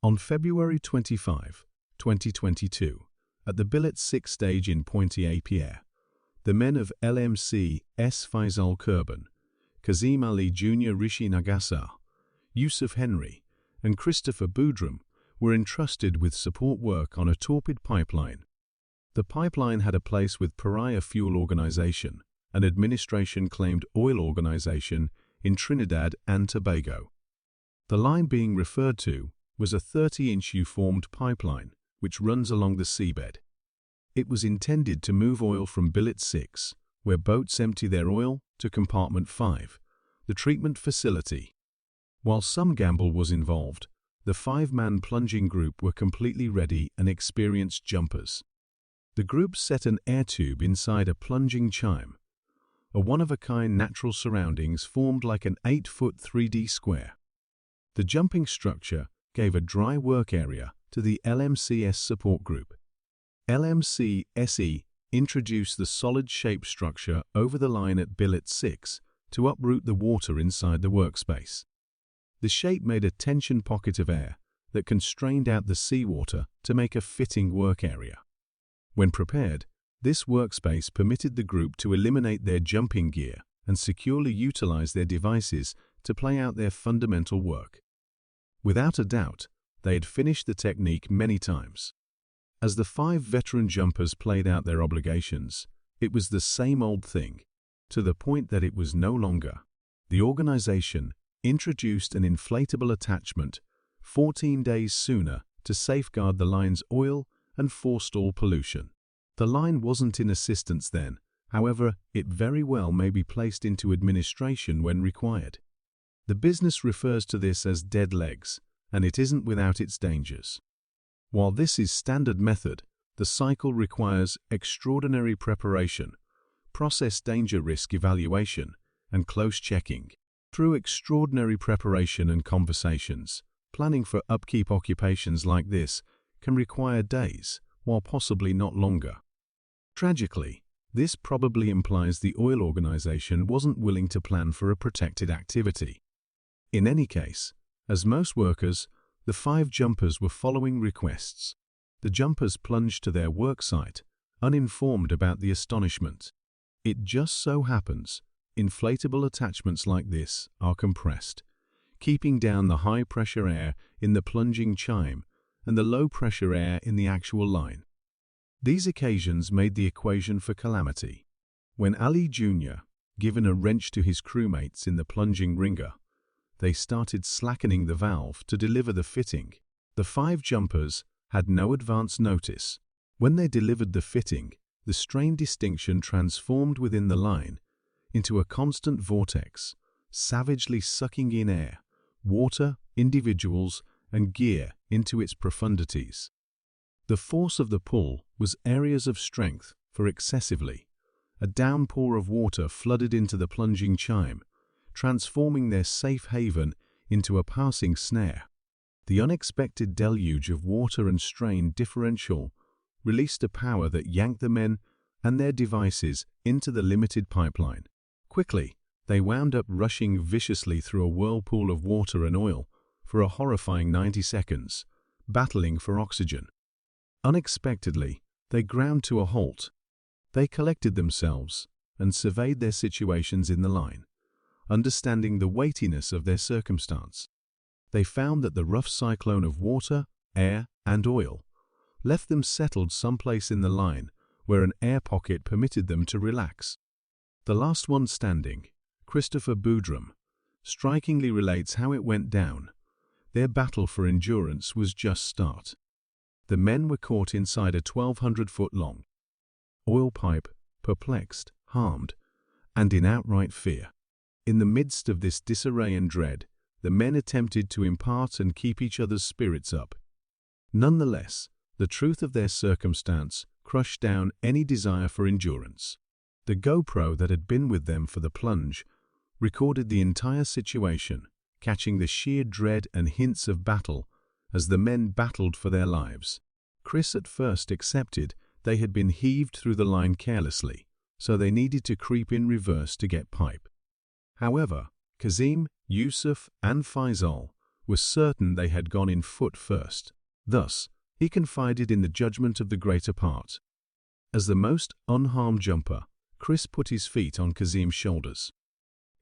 On February 25, 2022, at the billet 6 stage in Pointe-à-Pierre, the men of LMC S. Faisal Kurban, Kazim Ali Jr. Rishi Nagasar, Yusuf Henry, and Christopher Boudram were entrusted with support work on a torpid pipeline. The pipeline had a place with Paria Fuel Organization, an administration-claimed oil organization in Trinidad and Tobago. The line being referred to was a 30-inch U-formed pipeline which runs along the seabed. It was intended to move oil from billet 6, where boats empty their oil, to compartment 5, the treatment facility. While some gamble was involved, the 5-man plunging group were completely ready and experienced jumpers. The group set an air tube inside a plunging chime, a one-of-a-kind natural surroundings formed like an 8-foot 3D square. The jumping structure gave a dry work area to the LMCS support group. LMC-SE introduced the solid shape structure over the line at billet 6 to uproot the water inside the workspace. The shape made a tension pocket of air that constrained out the seawater to make a fitting work area. When prepared, this workspace permitted the group to eliminate their jumping gear and securely utilize their devices to play out their fundamental work. Without a doubt, they had finished the technique many times. As the 5 veteran jumpers played out their obligations, it was the same old thing, to the point that it was no longer. The organization introduced an inflatable attachment 14 days sooner to safeguard the line's oil and forestall pollution. The line wasn't in assistance then, however, it very well may be placed into administration when required. The business refers to this as dead legs, and it isn't without its dangers. While this is standard method, the cycle requires extraordinary preparation, process danger risk evaluation, and close checking. Through extraordinary preparation and conversations, planning for upkeep occupations like this can require days, while possibly not longer. Tragically, this probably implies the oil organization wasn't willing to plan for a protected activity. In any case, as most workers, the 5 jumpers were following requests. The jumpers plunged to their work site, uninformed about the astonishment. It just so happens, inflatable attachments like this are compressed, keeping down the high-pressure air in the plunging chime and the low-pressure air in the actual line. These occasions made the equation for calamity. When Ali Jr. given a wrench to his crewmates in the plunging ringer, they started slackening the valve to deliver the fitting. The 5 jumpers had no advance notice. When they delivered the fitting, the strain distinction transformed within the line into a constant vortex, savagely sucking in air, water, individuals, and gear into its profundities. The force of the pull was areas of strength for excessively. A downpour of water flooded into the plunging chime, transforming their safe haven into a passing snare. The unexpected deluge of water and strain differential released a power that yanked the men and their devices into the limited pipeline. Quickly, they wound up rushing viciously through a whirlpool of water and oil for a horrifying 90 seconds, battling for oxygen. Unexpectedly, they ground to a halt. They collected themselves and surveyed their situations in the line, understanding the weightiness of their circumstance. They found that the rough cyclone of water, air, and oil left them settled someplace in the line where an air pocket permitted them to relax. The last one standing, Christopher Boudram, strikingly relates how it went down. Their battle for endurance was just start. The men were caught inside a 1,200-foot-long oil pipe, perplexed, harmed, and in outright fear. In the midst of this disarray and dread, the men attempted to impart and keep each other's spirits up. Nonetheless, the truth of their circumstance crushed down any desire for endurance. The GoPro that had been with them for the plunge recorded the entire situation, catching the sheer dread and hints of battle as the men battled for their lives. Chris at first accepted they had been heaved through the line carelessly, so they needed to creep in reverse to get pipe. However, Kazim, Yusuf, and Faisal were certain they had gone in foot first. Thus, he confided in the judgment of the greater part. As the most unharmed jumper, Chris put his feet on Kazim's shoulders.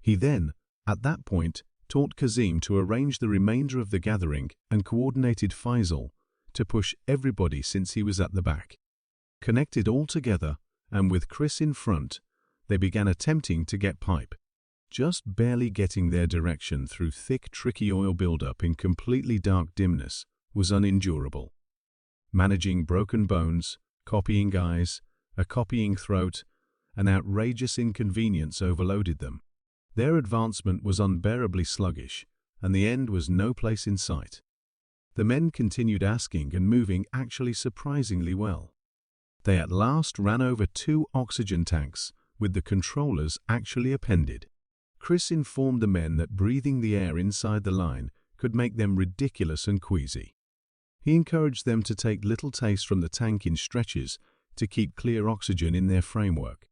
He then, at that point, taught Kazim to arrange the remainder of the gathering and coordinated Faisal to push everybody since he was at the back. Connected all together, and with Chris in front, they began attempting to get pipe. Just barely getting their direction through thick, tricky oil buildup in completely dark dimness was unendurable. Managing broken bones, copying eyes, a copying throat, an outrageous inconvenience overloaded them. Their advancement was unbearably sluggish, and the end was no place in sight. The men continued asking and moving actually surprisingly well. They at last ran over 2 oxygen tanks, with the controllers actually appended. Chris informed the men that breathing the air inside the line could make them ridiculous and queasy. He encouraged them to take little taste from the tank in stretches to keep clear oxygen in their framework.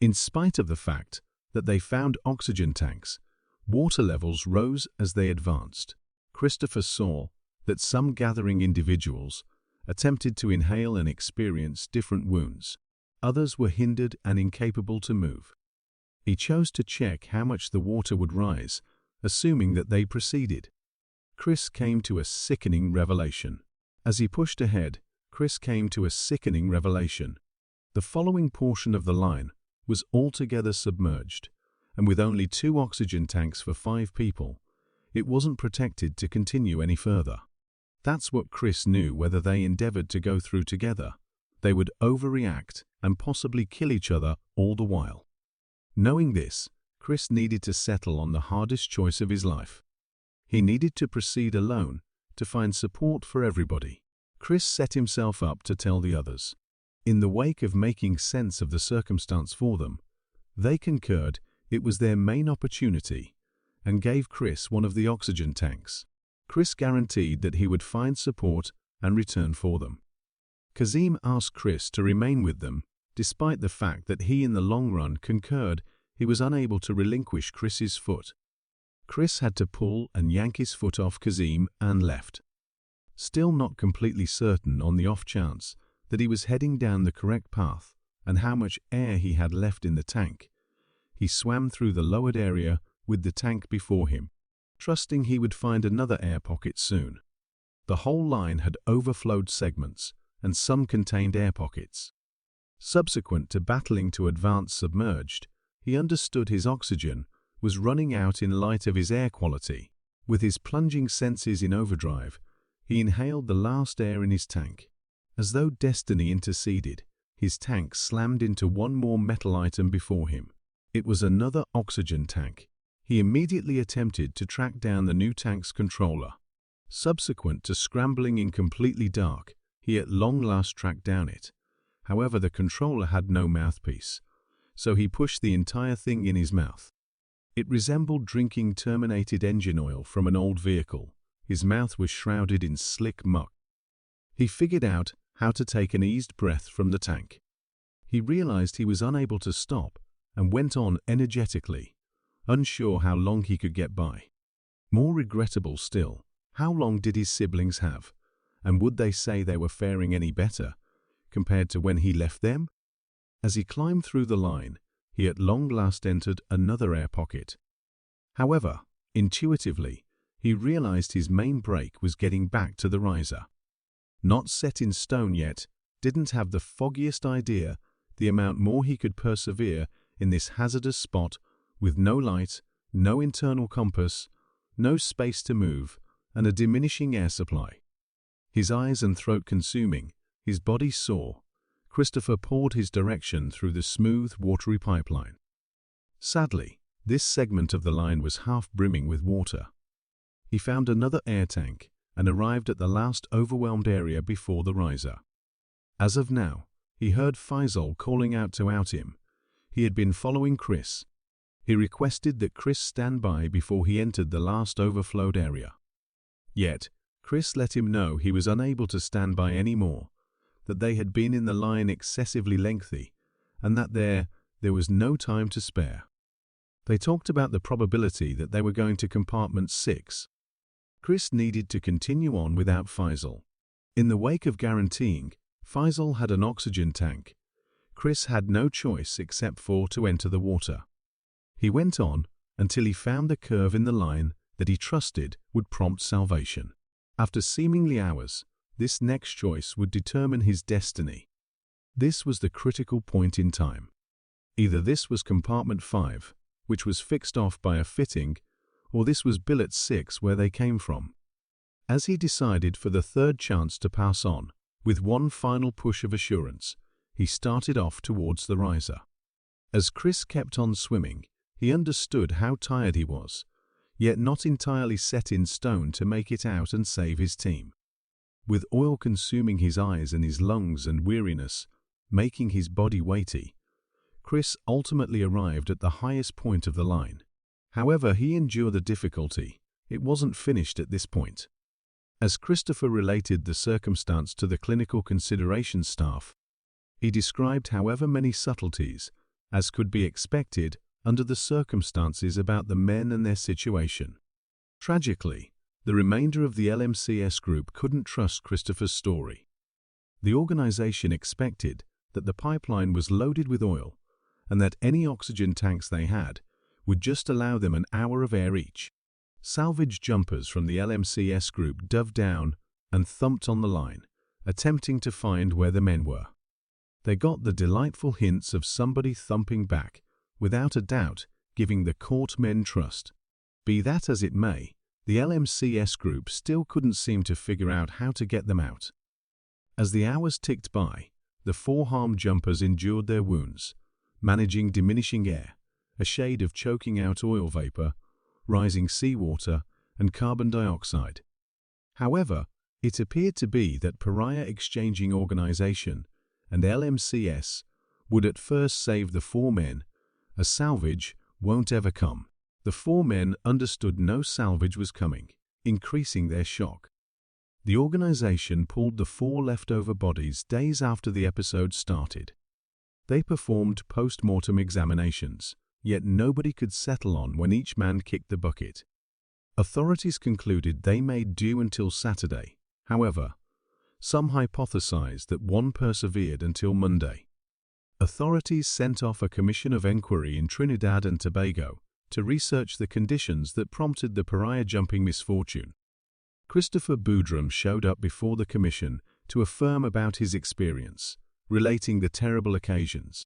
In spite of the fact that they found oxygen tanks, water levels rose as they advanced. Christopher saw that some gathering individuals attempted to inhale and experience different wounds. Others were hindered and incapable to move. He chose to check how much the water would rise, assuming that they proceeded. Chris came to a sickening revelation. As he pushed ahead, Chris came to a sickening revelation. The following portion of the line was altogether submerged, and with only 2 oxygen tanks for 5 people, it wasn't protected to continue any further. That's what Chris knew. Whether they endeavored to go through together, they would overreact and possibly kill each other all the while. Knowing this, Chris needed to settle on the hardest choice of his life. He needed to proceed alone to find support for everybody. Chris set himself up to tell the others. In the wake of making sense of the circumstance for them, they concurred it was their main opportunity and gave Chris one of the oxygen tanks. Chris guaranteed that he would find support and return for them. Kazim asked Chris to remain with them, despite the fact that he in the long run concurred he was unable to relinquish Chris's foot. Chris had to pull and yank his foot off Kazim and left. Still not completely certain on the off chance that he was heading down the correct path and how much air he had left in the tank, he swam through the lowered area with the tank before him, trusting he would find another air pocket soon. The whole line had overflowed segments, and some contained air pockets. Subsequent to battling to advance submerged, he understood his oxygen was running out in light of his air quality. With his plunging senses in overdrive, he inhaled the last air in his tank. As though destiny interceded, his tank slammed into one more metal item before him. It was another oxygen tank. He immediately attempted to track down the new tank's controller. Subsequent to scrambling in completely dark, he at long last tracked down it. However, the controller had no mouthpiece, so he pushed the entire thing in his mouth. It resembled drinking terminated engine oil from an old vehicle. His mouth was shrouded in slick muck. He figured out how to take an eased breath from the tank. He realized he was unable to stop and went on energetically, unsure how long he could get by. More regrettable still, how long did his siblings have, and would they say they were faring any better compared to when he left them? As he climbed through the line, he at long last entered another air pocket. However, intuitively, he realized his main break was getting back to the riser. Not set in stone yet, didn't have the foggiest idea the amount more he could persevere in this hazardous spot with no light, no internal compass, no space to move, and a diminishing air supply. His eyes and throat consuming, his body sore, Christopher poured his direction through the smooth, watery pipeline. Sadly, this segment of the line was half brimming with water. He found another air tank and arrived at the last overwhelmed area before the riser. As of now, he heard Faisal calling out to out him. He had been following Chris. He requested that Chris stand by before he entered the last overflowed area. Yet, Chris let him know he was unable to stand by any more, that they had been in the line excessively lengthy, and that there was no time to spare. They talked about the probability that they were going to compartment 6. Chris needed to continue on without Faisal. In the wake of guaranteeing, Faisal had an oxygen tank. Chris had no choice except for to enter the water. He went on until he found the curve in the line that he trusted would prompt salvation. After seemingly hours, this next choice would determine his destiny. This was the critical point in time. Either this was compartment 5, which was fixed off by a fitting, or this was billet 6 where they came from. As he decided for the third chance to pass on, with one final push of assurance, he started off towards the riser. As Chris kept on swimming, he understood how tired he was, yet not entirely set in stone to make it out and save his team. With oil consuming his eyes and his lungs and weariness, making his body weighty, Chris ultimately arrived at the highest point of the line. However, he endured the difficulty. It wasn't finished at this point. As Christopher related the circumstance to the clinical consideration staff, he described however many subtleties, as could be expected under the circumstances about the men and their situation. Tragically, the remainder of the LMCS group couldn't trust Christopher's story. The organization expected that the pipeline was loaded with oil and that any oxygen tanks they had would just allow them an hour of air each. Salvage jumpers from the LMCS group dove down and thumped on the line, attempting to find where the men were. They got the delightful hints of somebody thumping back, without a doubt giving the caught men trust. Be that as it may, the LMCS group still couldn't seem to figure out how to get them out. As the hours ticked by, the 4 harm jumpers endured their wounds, managing diminishing air, a shade of choking out oil vapor, rising seawater, and carbon dioxide. However, it appeared to be that Paria Exchanging Organization and LMCS would at first save the 4 men. A salvage won't ever come. The 4 men understood no salvage was coming, increasing their shock. The organization pulled the 4 leftover bodies days after the episode started. They performed post-mortem examinations, yet nobody could settle on when each man kicked the bucket. Authorities concluded they made due until Saturday. However, some hypothesized that one persevered until Monday. Authorities sent off a commission of inquiry in Trinidad and Tobago to research the conditions that prompted the Paria jumping misfortune. Christopher Boudram showed up before the commission to affirm about his experience, relating the terrible occasions.